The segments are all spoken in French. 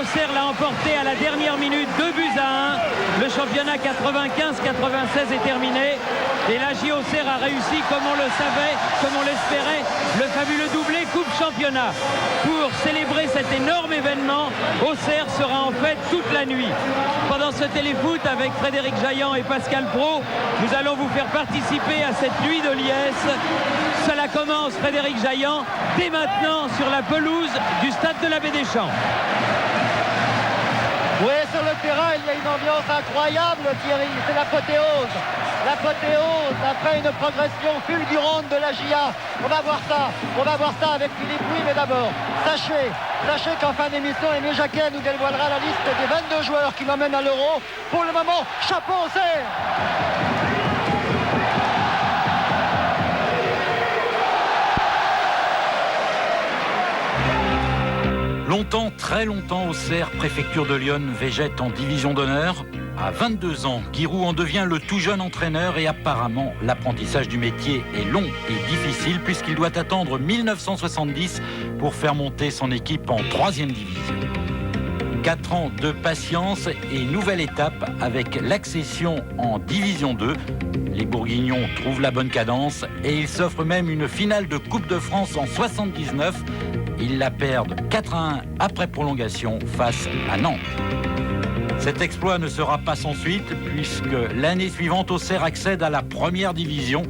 Auxerre l'a emporté à la dernière minute, 2-1. Le championnat 95-96 est terminé. Et la J Auxerre a réussi, comme on le savait, comme on l'espérait, le fabuleux doublé Coupe Championnat. Pour célébrer cet énorme événement, Auxerre sera en fête toute la nuit. Pendant ce téléfoot avec Frédéric Jaillant et Pascal Pro, nous allons vous faire participer à cette nuit de liesse. Cela commence, Frédéric Jaillant, dès maintenant sur la pelouse du stade de la Baie-des-Champs. Oui, sur le terrain, il y a une ambiance incroyable, Thierry. C'est l'apothéose. L'apothéose après une progression fulgurante de la JA. On va voir ça avec Philippe Louis, mais d'abord, sachez qu'en fin d'émission, Aimé Jacquet nous dévoilera la liste des 22 joueurs qui l'emmènent à l'Euro. Pour le moment, chapeau Auxerre. Longtemps, très longtemps, Auxerre, préfecture de Lyon, végète en division d'honneur. À 22 ans, Giroud en devient le tout jeune entraîneur et apparemment l'apprentissage du métier est long et difficile puisqu'il doit attendre 1970 pour faire monter son équipe en 3e division. 4 ans de patience et nouvelle étape avec l'accession en division 2. Les Bourguignons trouvent la bonne cadence et ils s'offrent même une finale de Coupe de France en 79. Ils la perdent 4-1 après prolongation face à Nantes. Cet exploit ne sera pas sans suite puisque l'année suivante, Auxerre accède à la 1re division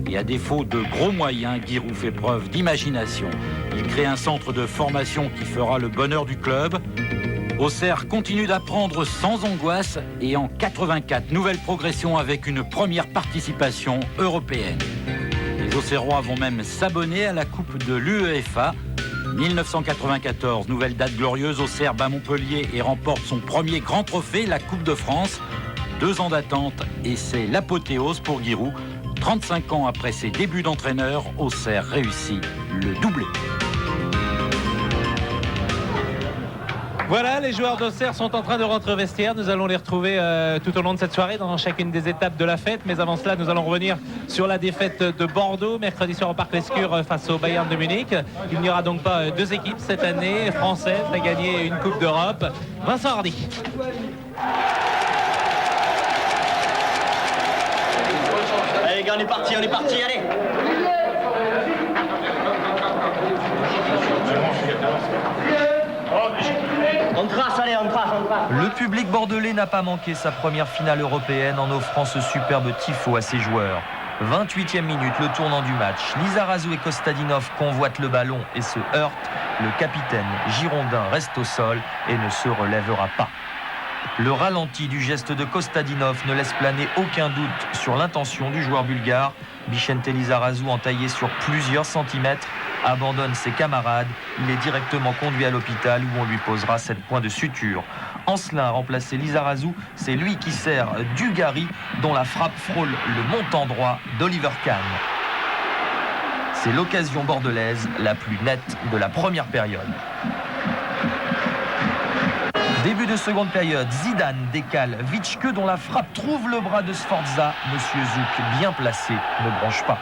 et à défaut de gros moyens, Giroud fait preuve d'imagination. Il crée un centre de formation qui fera le bonheur du club. Auxerre continue d'apprendre sans angoisse et en 84, nouvelle progression avec une première participation européenne. Les Auxerrois vont même s'abonner à la Coupe de l'UEFA. 1994, nouvelle date glorieuse, Auxerre bat Montpellier et remporte son premier grand trophée, la Coupe de France. 2 ans d'attente et c'est l'apothéose pour Giroud. 35 ans après ses débuts d'entraîneur, Auxerre réussit le doublé. Voilà, les joueurs d'Auxerre sont en train de rentrer au vestiaire. Nous allons les retrouver tout au long de cette soirée dans chacune des étapes de la fête. Mais avant cela, nous allons revenir sur la défaite de Bordeaux mercredi soir au Parc Lescure face au Bayern de Munich. Il n'y aura donc pas 2 équipes cette année françaises à gagner une Coupe d'Europe. Vincent Hardy. Allez les gars, on est parti, allez. On trace. Le public bordelais n'a pas manqué sa première finale européenne en offrant ce superbe tifo à ses joueurs. 28e minute, le tournant du match. Lizarazu et Kostadinov convoitent le ballon et se heurtent. Le capitaine girondin reste au sol et ne se relèvera pas. Le ralenti du geste de Kostadinov ne laisse planer aucun doute sur l'intention du joueur bulgare. Vicente Lizarazu, entaillé sur plusieurs centimètres, abandonne ses camarades. Il est directement conduit à l'hôpital où on lui posera 7 points de suture. Ancelin a remplacé Lizarazu. C'est lui qui sert Dugarry, dont la frappe frôle le montant droit d'Oliver Kahn. C'est l'occasion bordelaise la plus nette de la première période. Début de seconde période, Zidane décale Vitschke dont la frappe trouve le bras de Sforza. Monsieur Zouk, bien placé, ne bronche pas.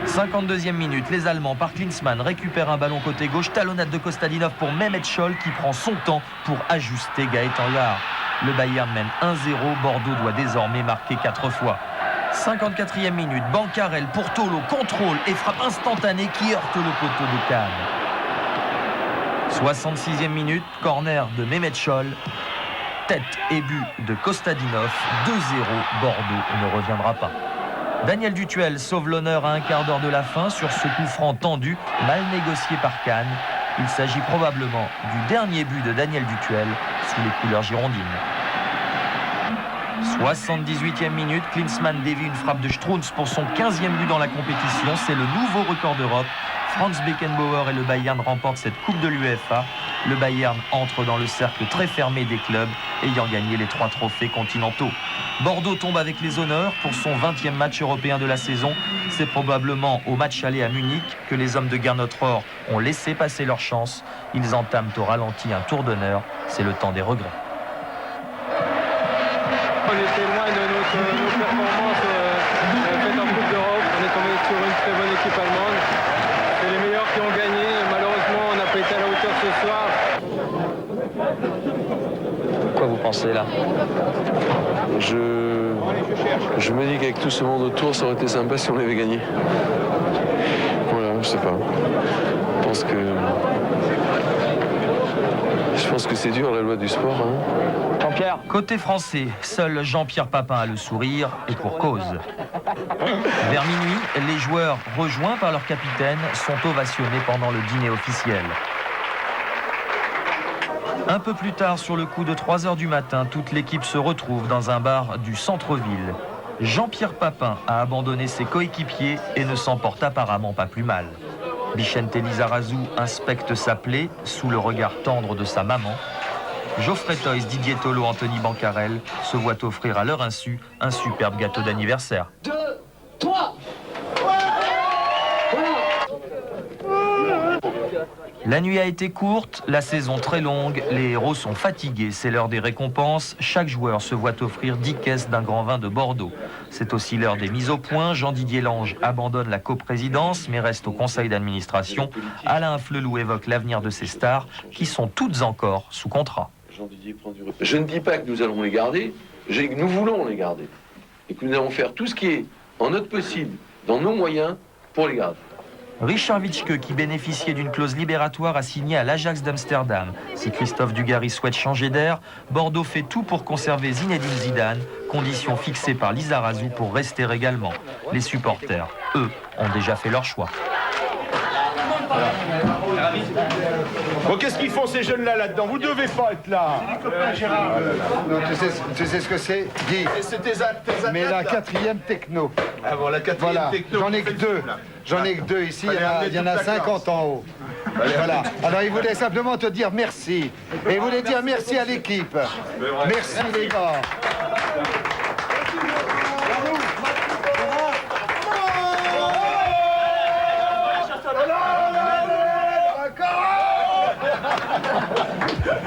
52e minute, les Allemands par Klinsmann récupèrent un ballon côté gauche, talonnade de Kostadinov pour Mehmet Scholl qui prend son temps pour ajuster Gaëtan Yard. Le Bayern mène 1-0, Bordeaux doit désormais marquer 4 fois. 54e minute, Bancarel pour Tolo, contrôle et frappe instantanée qui heurte le poteau de Kahn. 66e minute, corner de Mehmet Scholl, tête et but de Kostadinov, 2-0, Bordeaux ne reviendra pas. Daniel Dutuel sauve l'honneur à un quart d'heure de la fin sur ce coup franc tendu, mal négocié par Kahn. Il s'agit probablement du dernier but de Daniel Dutuel sous les couleurs girondines. 78e minute, Klinsmann dévie une frappe de Strunz pour son 15e but dans la compétition. C'est le nouveau record d'Europe. Franz Beckenbauer et le Bayern remportent cette Coupe de l'UEFA. Le Bayern entre dans le cercle très fermé des clubs ayant gagné les 3 trophées continentaux. Bordeaux tombe avec les honneurs pour son 20e match européen de la saison. C'est probablement au match aller à Munich que les hommes de Gernot Rohr ont laissé passer leur chance. Ils entament au ralenti un tour d'honneur. C'est le temps des regrets. On était loin de nos performances faites en Coupe d'Europe. On est tombé sur une très bonne équipe allemande. C'est les meilleurs qui ont gagné. Malheureusement, on n'a pas été à la hauteur ce soir. Français-là. Je me dis qu'avec tout ce monde autour, ça aurait été sympa si on avait gagné. Voilà, je sais pas. Je pense que c'est dur la loi du sport. Hein. Jean-Pierre. Côté français, seul Jean-Pierre Papin a le sourire, et pour cause. Vers minuit, les joueurs, rejoints par leur capitaine, sont ovationnés pendant le dîner officiel. Un peu plus tard, sur le coup de 3 h du matin, toute l'équipe se retrouve dans un bar du centre-ville. Jean-Pierre Papin a abandonné ses coéquipiers et ne s'en porte apparemment pas plus mal. Vicente Lizarazu inspecte sa plaie sous le regard tendre de sa maman. Geoffrey Toys, Didier Tolo, Anthony Bancarel se voient offrir à leur insu un superbe gâteau d'anniversaire. 2, 3. La nuit a été courte, la saison très longue, les héros sont fatigués, c'est l'heure des récompenses. Chaque joueur se voit offrir 10 caisses d'un grand vin de Bordeaux. C'est aussi l'heure des mises au point. Jean-Didier Lange abandonne la coprésidence mais reste au conseil d'administration. Alain Flelou évoque l'avenir de ces stars qui sont toutes encore sous contrat. Je ne dis pas que nous allons les garder, je dis que nous voulons les garder. Et que nous allons faire tout ce qui est en notre possible, dans nos moyens, pour les garder. Richard Witschke, qui bénéficiait d'une clause libératoire, a signé à l'Ajax d'Amsterdam. Si Christophe Dugarry souhaite changer d'air, Bordeaux fait tout pour conserver Zinedine Zidane, condition fixée par Lizarazu pour rester également. Les supporters, eux, ont déjà fait leur choix. Bon, qu'est-ce qu'ils font ces jeunes-là là-dedans? Vous devez pas être là. Non, tu sais ce que c'est, Guy? C'est tes mais la 4e techno. Ah bon, la 4e techno. J'en ai que 2. J'en ai que 2 ici, il y en a 50 en haut. Voilà. Alors il voulait simplement te dire merci. Et il voulait dire merci à l'équipe. Merci les gars.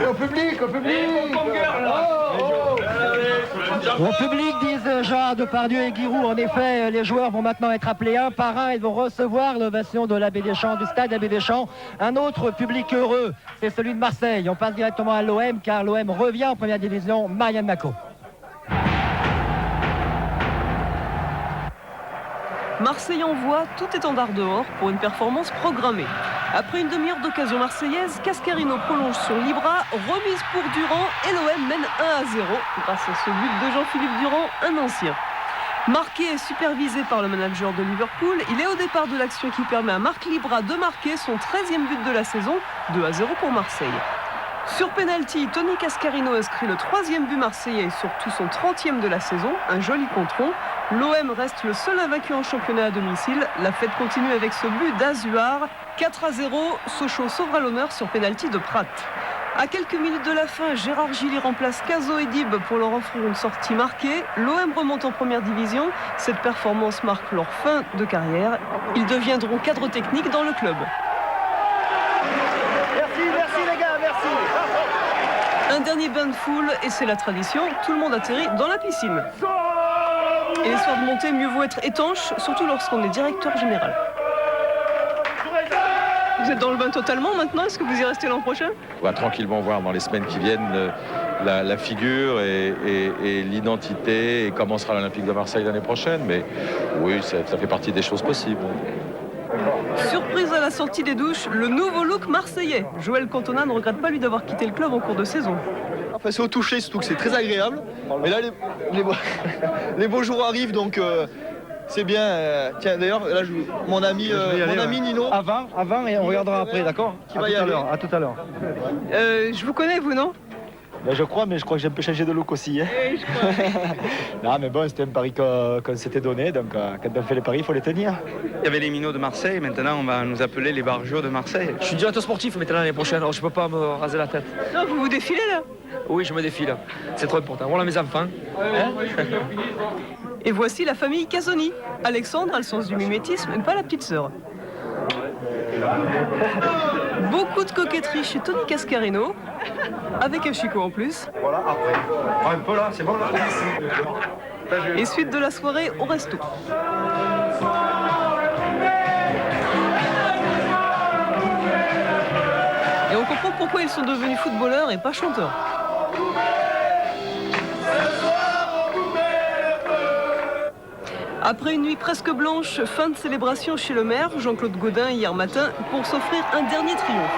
Au public, au public. Au public, disent Gérard Depardieu et Giroud. En effet, les joueurs vont maintenant être appelés un par un. Ils vont recevoir l'ovation de l'Abbé Deschamps, du stade Abbé Deschamps. Un autre public heureux, c'est celui de Marseille. On passe directement à l'OM, car l'OM revient en première division. Marianne Macot. Marseille envoie tout étendard dehors pour une performance programmée. Après une demi-heure d'occasion marseillaise, Cascarino prolonge sur Libra, remise pour Durand et l'OM mène 1-0 grâce à ce but de Jean-Philippe Durand, un ancien. Marqué et supervisé par le manager de Liverpool, il est au départ de l'action qui permet à Marc Libra de marquer son 13e but de la saison, 2-0 pour Marseille. Sur penalty, Tony Cascarino inscrit le 3e but marseillais et surtout son 30e de la saison, un joli contron. L'OM reste le seul invaincu en championnat à domicile. La fête continue avec ce but d'Azuar. 4-0, Sochaux sauvera l'honneur sur penalty de Prat. À quelques minutes de la fin, Gérard Gilly remplace Cazo et Dib pour leur offrir une sortie marquée. L'OM remonte en première division. Cette performance marque leur fin de carrière. Ils deviendront cadres techniques dans le club. Merci les gars, merci. Un dernier bain de foule et c'est la tradition. Tout le monde atterrit dans la piscine. Et les soirs de montée, mieux vaut être étanche, surtout lorsqu'on est directeur général. Vous êtes dans le bain totalement maintenant, est-ce que vous y restez l'an prochain? On va tranquillement voir dans les semaines qui viennent la figure et l'identité et comment sera l'Olympique de Marseille l'année prochaine. Mais oui, ça fait partie des choses possibles. Surprise à la sortie des douches, le nouveau look marseillais. Joël Cantona ne regrette pas lui d'avoir quitté le club en cours de saison. Enfin, c'est au toucher, surtout que c'est très agréable. Mais là, les beaux jours arrivent, donc c'est bien. Tiens, d'ailleurs, là, mon ami Nino. Avant et on regardera après, d'accord? Qui va y aller. À tout à l'heure. Je vous connais, vous, non? Ben, je crois que j'ai un peu changé de look aussi. Hein. Oui, je crois. Non, mais bon, c'était un pari qu'on s'était donné, donc quand on fait les paris, il faut les tenir. Il y avait les minots de Marseille, maintenant on va nous appeler les barjots de Marseille. Je suis directeur sportif maintenant l'année prochaine, alors je peux pas me raser la tête. Non, vous vous défilez là? Oui, je me défile. C'est trop important. Voilà mes enfants. Hein? Et voici la famille Casoni. Alexandre a le sens du mimétisme, mais pas la petite sœur. Beaucoup de coquetterie chez Tony Cascarino, avec un chicot en plus. Voilà, après. Un peu là, c'est bon là. Et suite de la soirée au resto. Et on comprend pourquoi ils sont devenus footballeurs et pas chanteurs. Après une nuit presque blanche, fin de célébration chez le maire Jean-Claude Gaudin hier matin pour s'offrir un dernier triomphe.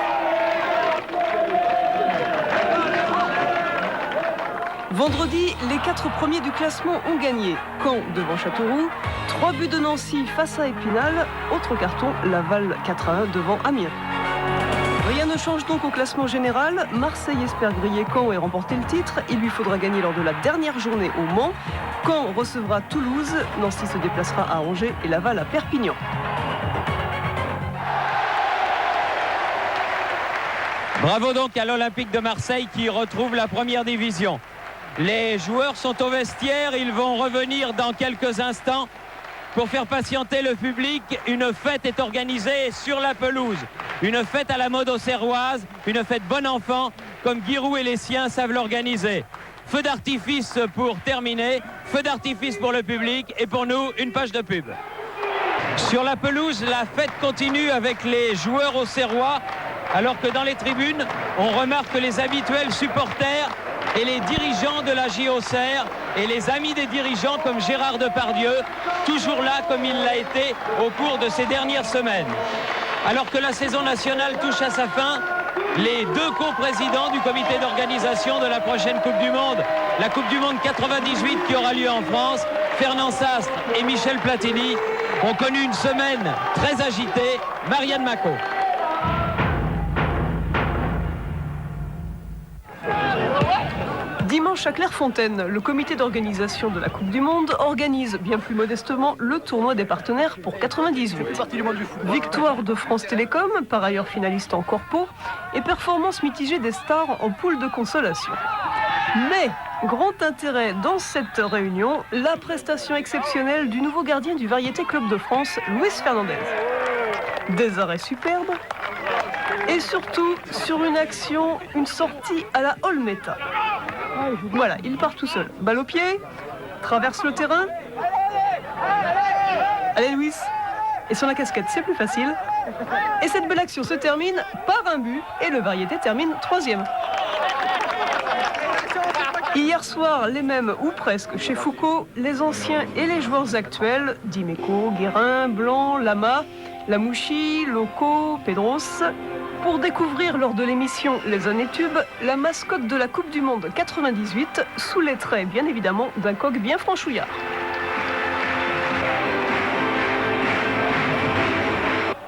Vendredi, les 4 premiers du classement ont gagné. Caen devant Châteauroux, 3 buts de Nancy face à Épinal, autre carton, Laval 4-1 devant Amiens. Rien ne change donc au classement général. Marseille espère griller Caen et remporter le titre. Il lui faudra gagner lors de la dernière journée au Mans. Caen recevra Toulouse, Nancy se déplacera à Angers et Laval à Perpignan. Bravo donc à l'Olympique de Marseille qui retrouve la première division. Les joueurs sont au vestiaire, ils vont revenir dans quelques instants. Pour faire patienter le public, une fête est organisée sur la pelouse. Une fête à la mode auxerroise, une fête bon enfant, comme Giroud et les siens savent l'organiser. Feu d'artifice pour terminer, feu d'artifice pour le public et pour nous, une page de pub. Sur la pelouse, la fête continue avec les joueurs auxerrois, alors que dans les tribunes, on remarque les habituels supporters et les dirigeants de la JOCR et les amis des dirigeants comme Gérard Depardieu, toujours là comme il l'a été au cours de ces dernières semaines. Alors que la saison nationale touche à sa fin, les 2 coprésidents du comité d'organisation de la prochaine Coupe du Monde, la Coupe du Monde 98 qui aura lieu en France, Fernand Sastre et Michel Platini, ont connu une semaine très agitée. Marianne Macot. Dimanche à Clairefontaine, le comité d'organisation de la Coupe du Monde organise bien plus modestement le tournoi des partenaires pour 98. Victoire de France Télécom, par ailleurs finaliste en corpo, et performance mitigée des stars en poule de consolation. Mais, grand intérêt dans cette réunion, la prestation exceptionnelle du nouveau gardien du Variété Club de France, Luis Fernandez. Des arrêts superbes et surtout sur une action, une sortie à la Olmeta. Voilà, il part tout seul. Balle au pied, traverse le terrain. Allez Luis. Et sur la casquette, c'est plus facile. Et cette belle action se termine par un but et le Variété termine 3e. Hier soir, les mêmes ou presque chez Foucault, les anciens et les joueurs actuels, Dimeco, Guérin, Blanc, Lama, Lamouchi, Loco, Pedros, pour découvrir lors de l'émission Les Années Tubes la mascotte de la Coupe du Monde 98 sous les traits bien évidemment d'un coq bien franchouillard.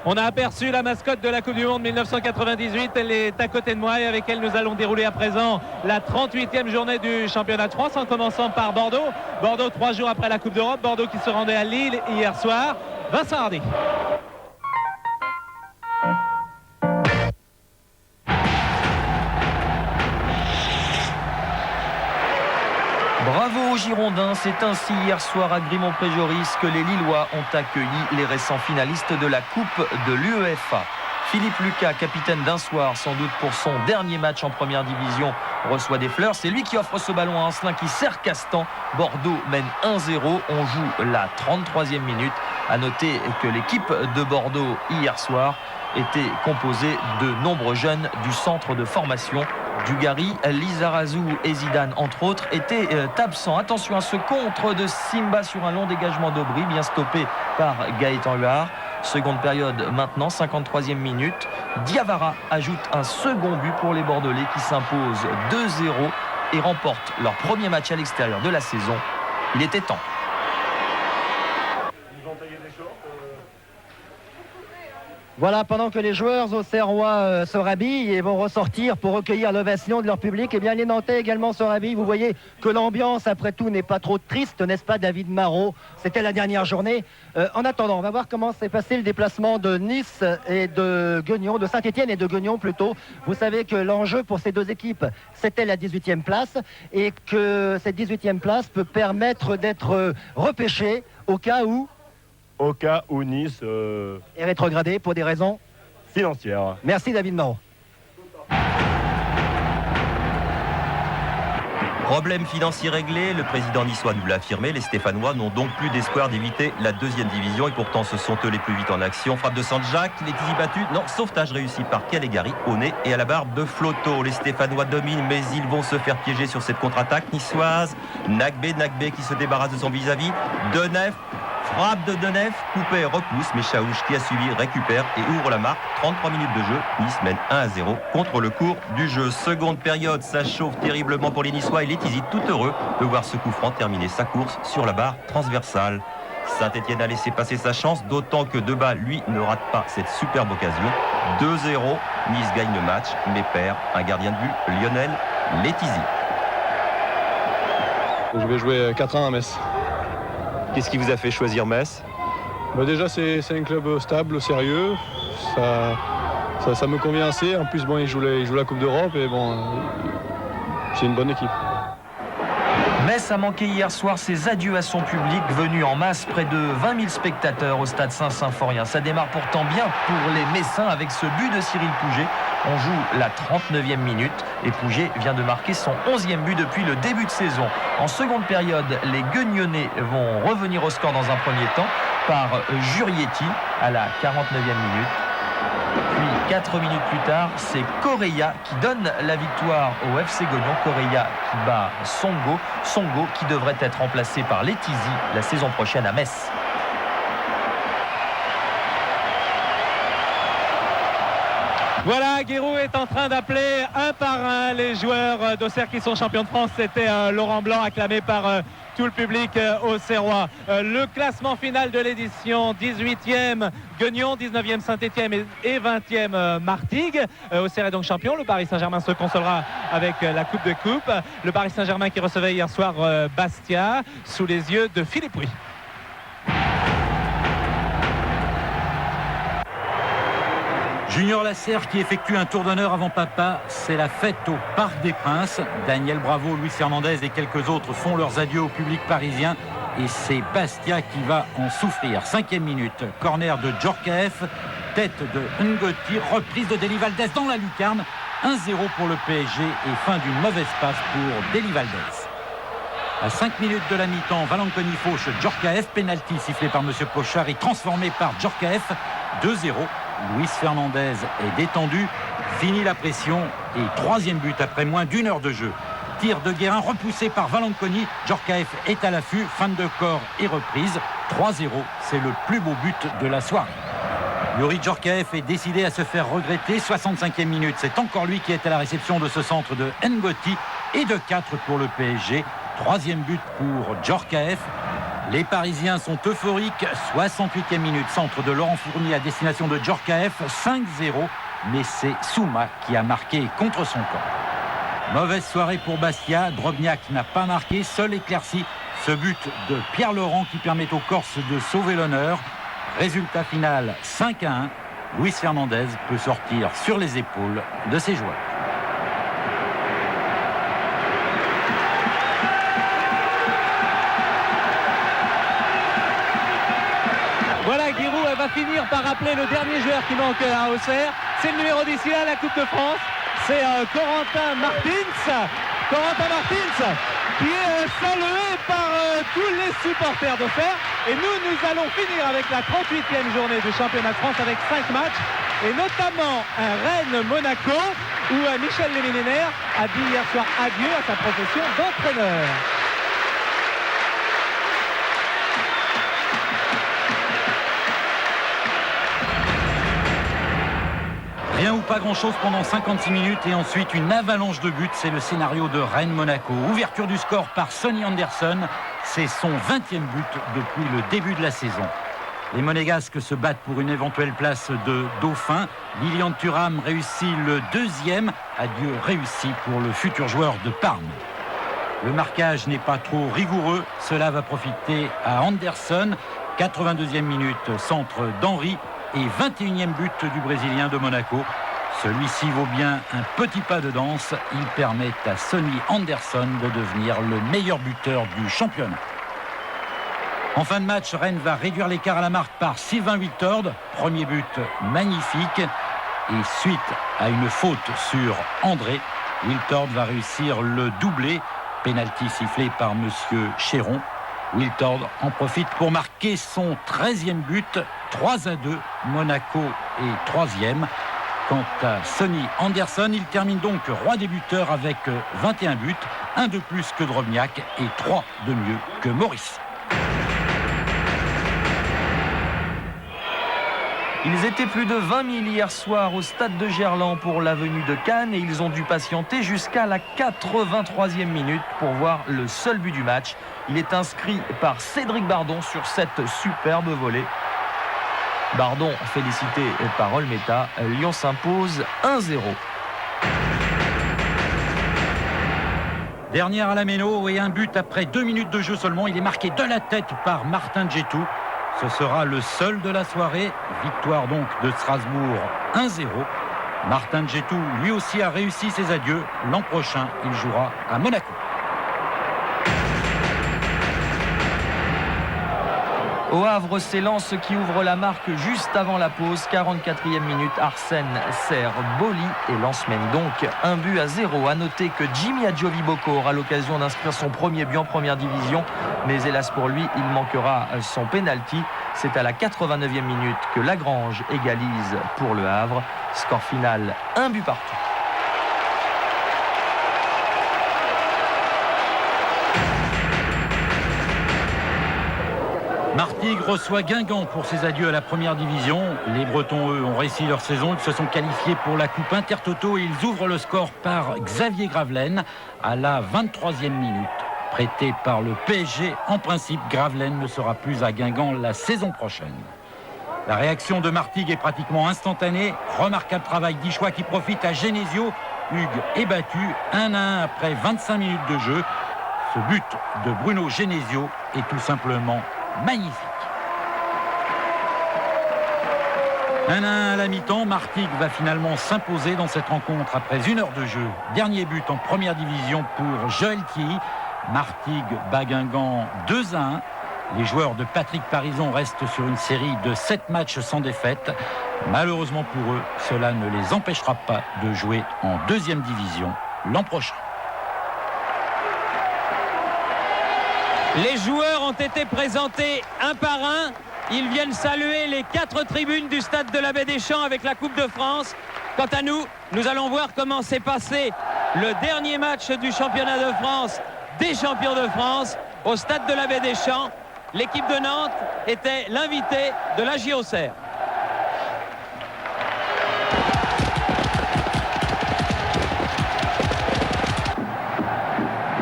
On a aperçu la mascotte de la Coupe du Monde 1998, elle est à côté de moi et avec elle nous allons dérouler à présent la 38e journée du championnat de France en commençant par Bordeaux. Bordeaux 3 jours après la Coupe d'Europe, Bordeaux qui se rendait à Lille hier soir. Vincent Hardy. Bravo aux Girondins, c'est ainsi hier soir à Grimont-Pré-Joris que les Lillois ont accueilli les récents finalistes de la Coupe de l'UEFA. Philippe Lucas, capitaine d'un soir, sans doute pour son dernier match en première division, reçoit des fleurs. C'est lui qui offre ce ballon à Ancelin qui sert Castan. Bordeaux mène 1-0. On joue la 33e minute. À noter que l'équipe de Bordeaux hier soir était composée de nombreux jeunes du centre de formation. Dugarry, Lizarazu et Zidane, entre autres, étaient absents. Attention à ce contre de Simba sur un long dégagement d'Aubry, bien stoppé par Gaëtan Huard. Seconde période maintenant, 53e minute. Diawara ajoute un second but pour les Bordelais qui s'imposent 2-0 et remportent leur premier match à l'extérieur de la saison. Il était temps. Voilà, pendant que les joueurs auxerrois se rhabillent et vont ressortir pour recueillir l'ovation de leur public, eh bien les Nantais également se rhabillent. Vous voyez que l'ambiance, après tout, n'est pas trop triste, n'est-ce pas, David Marot? C'était la dernière journée. En attendant, on va voir comment s'est passé le déplacement de Nice et de Guignon, de Saint-Étienne et de Guignon plutôt. Vous savez que l'enjeu pour ces deux équipes, c'était la 18e place et que cette 18e place peut permettre d'être repêchée au cas où Nice est rétrogradé pour des raisons financières. Merci David Marot. Problème financier réglé, le président niçois nous l'a affirmé, les Stéphanois n'ont donc plus d'espoir d'éviter la 2e division et pourtant ce sont eux les plus vite en action. Frappe de Sanjak, il est easy battu, non, sauvetage réussi par Calegari au nez et à la barbe de Floto. Les Stéphanois dominent mais ils vont se faire piéger sur cette contre-attaque niçoise. Nagbé qui se débarrasse de son vis-à-vis, Denef. Frappe de Denef, coupé, repousse, mais Chaouch qui a suivi récupère et ouvre la marque. 33 minutes de jeu, Nice mène 1-0 contre le cours du jeu. Seconde période, ça chauffe terriblement pour les Niçois et Letizy tout heureux de voir ce coup franc terminer sa course sur la barre transversale. Saint-Etienne a laissé passer sa chance, d'autant que Debat, lui, ne rate pas cette superbe occasion. 2-0, Nice gagne le match, mais perd un gardien de but, Lionel Letizy. Je vais jouer 4 ans à Metz. Qu'est-ce qui vous a fait choisir Metz? Déjà, c'est un club stable, sérieux. Ça me convient assez. En plus, bon, il joue la Coupe d'Europe et bon, c'est une bonne équipe. Metz a manqué hier soir ses adieux à son public, venu en masse, près de 20 000 spectateurs au stade Saint-Symphorien. Ça démarre pourtant bien pour les Messins avec ce but de Cyril Pouget. On joue la 39e minute et Pouget vient de marquer son 11e but depuis le début de saison. En seconde période, les Guignonnais vont revenir au score dans un premier temps par Jurietti à la 49e minute. Puis 4 minutes plus tard, c'est Correia qui donne la victoire au FC Gognon. Correia qui bat Songo. Songo qui devrait être remplacé par Letizy la saison prochaine à Metz. Voilà, Guéroult est en train d'appeler un par un les joueurs d'Auxerre qui sont champions de France. C'était Laurent Blanc, acclamé par tout le public auxerrois. Le classement final de l'édition: 18e Guignon, 19e Saint-Etienne et 20e Martigues. Auxerre est donc champion. Le Paris Saint-Germain se consolera avec la Coupe de Coupe. Le Paris Saint-Germain qui recevait hier soir Bastia sous les yeux de Philippe Rouy. Junior Lasserre qui effectue un tour d'honneur avant papa, c'est la fête au Parc des Princes. Daniel Bravo, Luis Fernandez et quelques autres font leurs adieux au public parisien et c'est Bastia qui va en souffrir. 5e minute, corner de Djorkaeff, tête de Ngotti, reprise de Deli Valdez dans la lucarne. 1-0 pour le PSG et fin d'une mauvaise passe pour Deli Valdez. À 5 minutes de la mi-temps, Valanconi fauche Djorkaeff, pénalty sifflé par M. Pochard et transformé par Djorkaeff. 2-0. Luis Fernandez est détendu, finit la pression et 3e but après moins d'1 heure de jeu. Tir de Guérin repoussé par Valanconi. Djorkaeff est à l'affût, fin de corps et reprise. 3-0, c'est le plus beau but de la soirée. Youri Djorkaeff est décidé à se faire regretter. 65e minute, c'est encore lui qui est à la réception de ce centre de Ngotti et de 4 pour le PSG. 3e but pour Djorkaeff. Les Parisiens sont euphoriques. 68e minute, centre de Laurent Fournier à destination de Djorkaeff. 5-0, mais c'est Souma qui a marqué contre son camp. Mauvaise soirée pour Bastia. Drobniak n'a pas marqué, seul éclairci ce but de Pierre Laurent qui permet aux Corses de sauver l'honneur. Résultat final 5-1. Luis Fernandez peut sortir sur les épaules de ses joueurs. Voilà, Giroud va finir par rappeler le dernier joueur qui manque à Auxerre. C'est le numéro 10 à la Coupe de France. C'est Corentin Martins. Corentin Martins qui est salué par tous les supporters d'Auxerre. Et nous allons finir avec la 38e journée du championnat de France avec 5 matchs. Et notamment un Rennes-Monaco où Michel Léminaire a dit hier soir adieu à sa profession d'entraîneur. Rien ou pas grand-chose pendant 56 minutes et ensuite une avalanche de buts. C'est le scénario de Rennes-Monaco. Ouverture du score par Sonny Anderson. C'est son 20e but depuis le début de la saison. Les Monégasques se battent pour une éventuelle place de dauphin. Lilian Thuram réussit le 2e. Adieu réussi pour le futur joueur de Parme. Le marquage n'est pas trop rigoureux. Cela va profiter à Anderson. 82e minute, centre d'Henry. Et 21e but du Brésilien de Monaco. Celui-ci vaut bien un petit pas de danse. Il permet à Sonny Anderson de devenir le meilleur buteur du championnat. En fin de match, Rennes va réduire l'écart à la marque par Sylvain Wiltord. Premier but magnifique. Et suite à une faute sur André, Wiltord va réussir le doublé. Pénalty sifflé par Monsieur Chéron. Wiltord en profite pour marquer son 13e but. 3-2, Monaco est 3e. Quant à Sonny Anderson, il termine donc roi des buteurs avec 21 buts, 1 de plus que Drobniak et 3 de mieux que Maurice. Ils étaient plus de 20 000 hier soir au stade de Gerland pour la venue de Cannes et ils ont dû patienter jusqu'à la 83e minute pour voir le seul but du match. Il est inscrit par Cédric Bardon sur cette superbe volée. Bardon félicité par Olmeta. Lyon s'impose 1-0. Dernière à la Méno et un but après 2 minutes de jeu seulement. Il est marqué de la tête par Martin Djetou. Ce sera le seul de la soirée. Victoire donc de Strasbourg 1-0. Martin Djetou lui aussi a réussi ses adieux. L'an prochain, il jouera à Monaco. Au Havre, c'est Lens qui ouvre la marque juste avant la pause. 44e minute, Arsène sert Boli et Lens mène donc 1-0. À noter que Jimmy Adjovi-Boko aura l'occasion d'inscrire son premier but en première division. Mais hélas pour lui, il manquera son pénalty. C'est à la 89e minute que Lagrange égalise pour le Havre. Score final, 1 but partout. Martigues reçoit Guingamp pour ses adieux à la première division. Les Bretons, eux, ont réussi leur saison. Ils se sont qualifiés pour la Coupe Intertoto et ils ouvrent le score par Xavier Gravelaine à la 23e minute. Prêté par le PSG, en principe, Gravelaine ne sera plus à Guingamp la saison prochaine. La réaction de Martigues est pratiquement instantanée. Remarquable travail d'Ichois qui profite à Genesio. Hugues est battu 1-1 après 25 minutes de jeu. Ce but de Bruno Genesio est tout simplement magnifique. 1-1 à la mi-temps, Martigues va finalement s'imposer dans cette rencontre après 1 heure de jeu. Dernier but en première division pour Joël Thierry. Martigues bat Guingamp 2-1. Les joueurs de Patrick Parison restent sur une série de 7 matchs sans défaite. Malheureusement pour eux, cela ne les empêchera pas de jouer en 2e division l'an prochain. Les joueurs ont été présentés un par un. Ils viennent saluer les 4 tribunes du stade de la Baie-des-Champs avec la Coupe de France. Quant à nous, nous allons voir comment s'est passé le dernier match du championnat de France des champions de France au stade de la Baie-des-Champs. L'équipe de Nantes était l'invité de l'AJ Auxerre.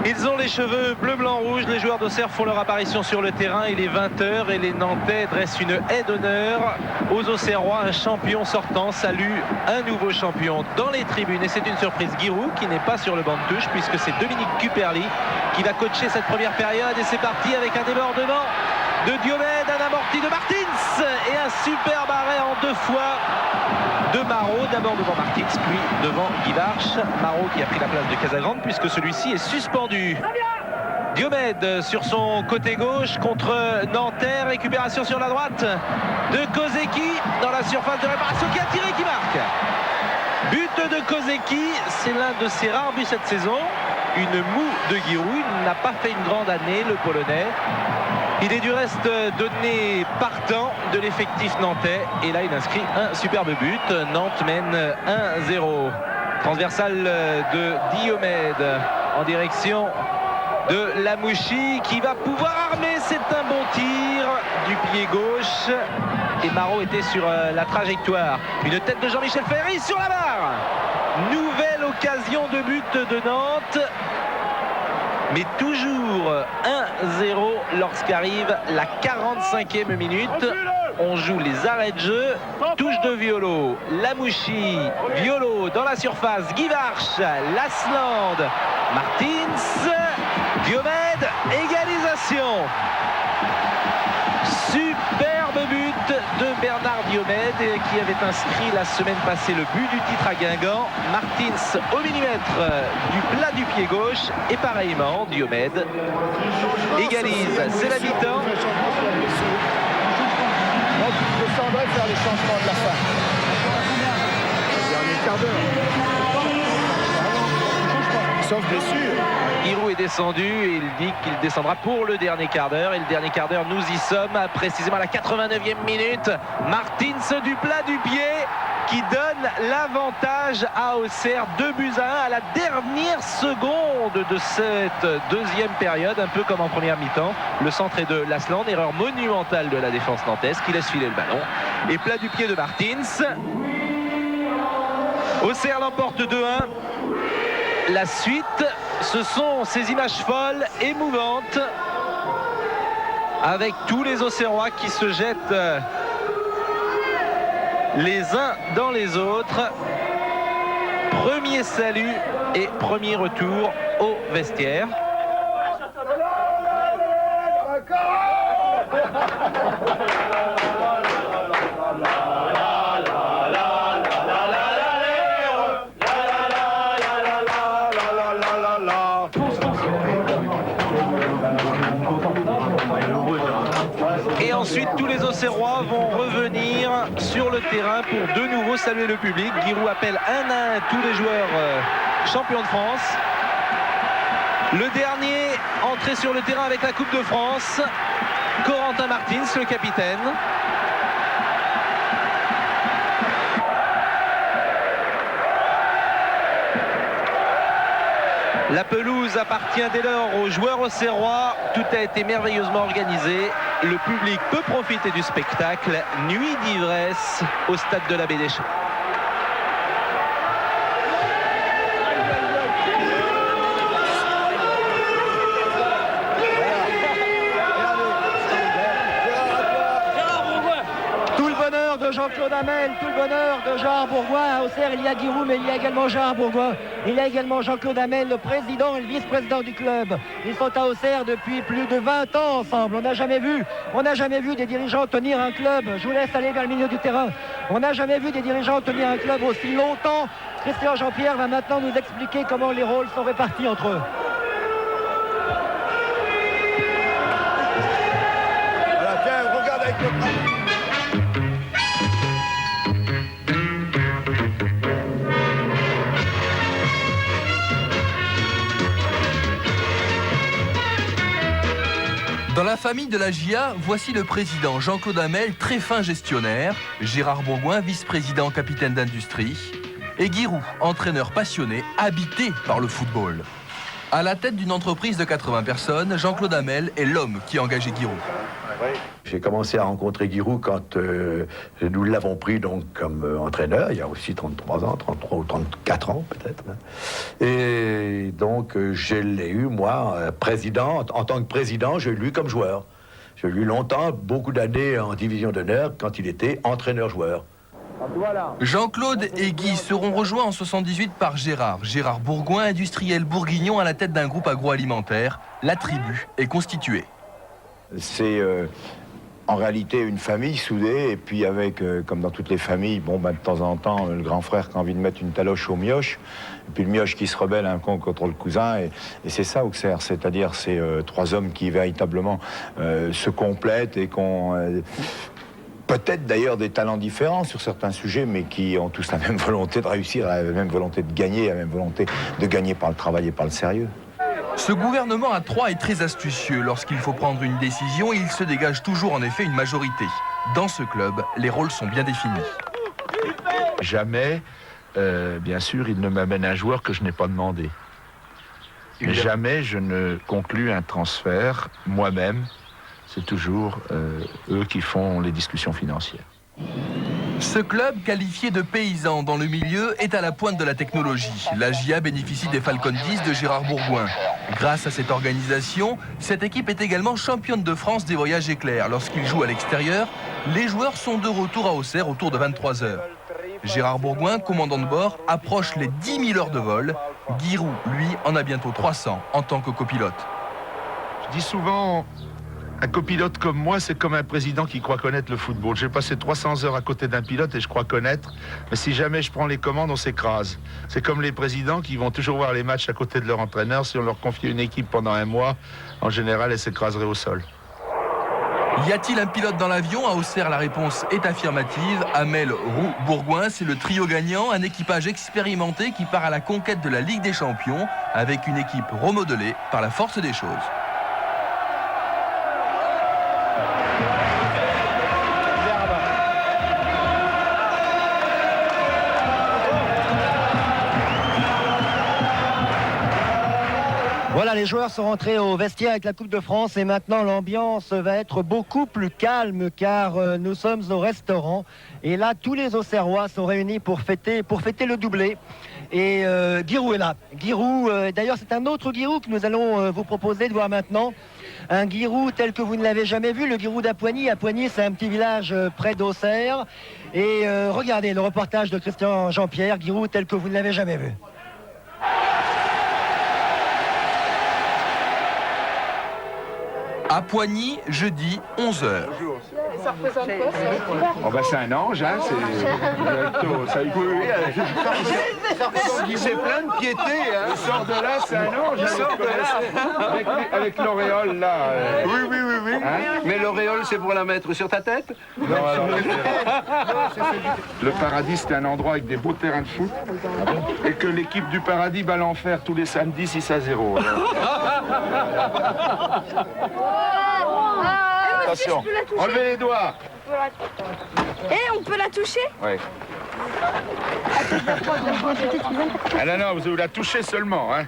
Ils ont les cheveux bleu, blanc, rouge. Les joueurs d'Auxerre font leur apparition sur le terrain. Il est 20h et les Nantais dressent une haie d'honneur aux Auxerrois. Un champion sortant salue un nouveau champion dans les tribunes. Et c'est une surprise. Giroud qui n'est pas sur le banc de touche puisque c'est Dominique Cuperli qui va coacher cette première période. Et c'est parti avec un débordement de Diomède, un amorti de Martins et un superbe arrêt en 2 fois de Marot, d'abord devant Martins, puis devant Guivarch. Marot qui a pris la place de Casagrande puisque celui-ci est suspendu. Diomède sur son côté gauche contre Nanterre, récupération sur la droite de Kozeki dans la surface de réparation qui a tiré, qui marque. But de Kozeki, c'est l'un de ses rares buts cette saison. Une moue de Giroud, il n'a pas fait une grande année le Polonais. Il est du reste donné partant de l'effectif nantais. Et là, il inscrit un superbe but. Nantes mène 1-0. Transversale de Diomède en direction de Lamouchi qui va pouvoir armer. C'est un bon tir du pied gauche. Et Marot était sur la trajectoire. Une tête de Jean-Michel Ferry sur la barre. Nouvelle occasion de but de Nantes. Mais toujours 1-0 lorsqu'arrive la 45e minute. On joue les arrêts de jeu. Touche de Violo, Lamouchi, Violo dans la surface, Guivarch, Lasland, Martins, Diomède, égalisation. Superbe but de Bernard Diomède qui avait inscrit la semaine passée le but du titre à Guingamp. Martins au millimètre du plat du pied gauche et pareillement Diomède égalise. C'est la mi-temps. Je descendrai faire les changements de la fin. Dernier quart d'heure. Sauf blessure. Giroud est descendu et il dit qu'il descendra pour le dernier quart d'heure. Et le dernier quart d'heure, nous y sommes, précisément à la 89e minute. Martins du plat du pied qui donne l'avantage à Auxerre, 2-1 à la dernière seconde de cette deuxième période, un peu comme en première mi-temps. Le centre est de Lasland, erreur monumentale de la défense nantaise qui laisse filer le ballon. Et plat du pied de Martins. Auxerre l'emporte 2-1. La suite, ce sont ces images folles, émouvantes, avec tous les Auxerrois qui se jettent les uns dans les autres. Premier salut et premier retour au vestiaire. Et ensuite, tous les Auxerrois vont revenir sur le terrain pour de nouveau saluer le public. Giroud appelle un à un tous les joueurs champions de France. Le dernier entré sur le terrain avec la Coupe de France, Corentin Martins, le capitaine. La pelouse appartient dès lors aux joueurs auxerrois. Tout a été merveilleusement organisé. Le public peut profiter du spectacle. Nuit d'ivresse au stade de la Baie des Champs. Jean-Claude Hamel, tout le bonheur de Gérard Bourgoin. À Auxerre, il y a Giroud, mais il y a également Gérard Bourgoin. Il y a également Jean-Claude Hamel, le président et le vice-président du club. Ils sont à Auxerre depuis plus de 20 ans ensemble. On n'a jamais vu des dirigeants tenir un club. Je vous laisse aller vers le milieu du terrain. On n'a jamais vu des dirigeants tenir un club aussi longtemps. Christian Jean-Pierre va maintenant nous expliquer comment les rôles sont répartis entre eux. Voilà, tiens, regarde avec le... Dans la famille de la GIA, voici le président Jean-Claude Hamel, très fin gestionnaire, Gérard Bourgoin, vice-président capitaine d'industrie, et Giroud, entraîneur passionné, habité par le football. À la tête d'une entreprise de 80 personnes, Jean-Claude Hamel est l'homme qui a engagé Giroud. J'ai commencé à rencontrer Giroud quand nous l'avons pris donc comme entraîneur, il y a aussi 33 ans, 33 ou 34 ans peut-être. Et donc je l'ai eu, moi, président. En tant que président, je l'ai eu comme joueur. Je l'ai eu longtemps, beaucoup d'années en division d'honneur, quand il était entraîneur-joueur. Jean-Claude et Guy seront rejoints en 78 par Gérard Bourgoin, industriel bourguignon à la tête d'un groupe agroalimentaire. La tribu est constituée. C'est en réalité une famille soudée, et puis avec, comme dans toutes les familles, bon, de temps en temps, le grand frère qui a envie de mettre une taloche au mioche, et puis le mioche qui se rebelle un con contre le cousin, et c'est ça Auxerre, c'est-à-dire ces trois hommes qui véritablement se complètent et qu'on... peut-être d'ailleurs des talents différents sur certains sujets, mais qui ont tous la même volonté de réussir, la même volonté de gagner, la même volonté de gagner par le travail et par le sérieux. Ce gouvernement à trois est très astucieux. Lorsqu'il faut prendre une décision, il se dégage toujours en effet une majorité. Dans ce club, les rôles sont bien définis. Jamais, bien sûr, il ne m'amène un joueur que je n'ai pas demandé. Mais jamais je ne conclus un transfert moi-même. C'est toujours eux qui font les discussions financières. Ce club, qualifié de paysan dans le milieu, est à la pointe de la technologie. La GIA bénéficie des Falcon 10 de Gérard Bourgoin. Grâce à cette organisation, cette équipe est également championne de France des voyages éclairs. Lorsqu'ils jouent à l'extérieur, les joueurs sont de retour à Auxerre autour de 23 h. Gérard Bourgoin, commandant de bord, approche les 10 000 heures de vol. Giroud, lui, en a bientôt 300 en tant que copilote. Je dis souvent... Un copilote comme moi, c'est comme un président qui croit connaître le football. J'ai passé 300 heures à côté d'un pilote et je crois connaître. Mais si jamais je prends les commandes, on s'écrase. C'est comme les présidents qui vont toujours voir les matchs à côté de leur entraîneur. Si on leur confiait une équipe pendant un mois, en général, elle s'écraserait au sol. Y a-t-il un pilote dans l'avion? À Auxerre, la réponse est affirmative. Hamel, Roux, Bourgoin, c'est le trio gagnant. Un équipage expérimenté qui part à la conquête de la Ligue des Champions avec une équipe remodelée par la force des choses. Voilà, les joueurs sont rentrés au vestiaire avec la Coupe de France et maintenant l'ambiance va être beaucoup plus calme car nous sommes au restaurant et là tous les Auxerrois sont réunis pour fêter le doublé. Et Giroud est là. Giroud, d'ailleurs c'est un autre Giroud que nous allons vous proposer de voir maintenant. Un Giroud tel que vous ne l'avez jamais vu, le Giroud d'Apoigny. Apoigny, c'est un petit village près d'Auxerre. Et regardez le reportage de Christian Jean-Pierre, Giroud tel que vous ne l'avez jamais vu. À Poigny, jeudi, 11h. Ça représente quoi ça? Oh bah c'est un ange, hein, c'est plein de piété, hein. Il sort de là, c'est un ange. Il sort de là. Avec l'auréole, là. Oui. Hein? Mais l'auréole, c'est pour la mettre sur ta tête? Non, alors, le paradis, c'est un endroit avec des beaux terrains de foot. Et que l'équipe du paradis bat l'enfer tous les samedis 6-0. Attention, enlevez les doigts. Et on peut la toucher? Oui. Ah non, vous la touchez seulement, hein.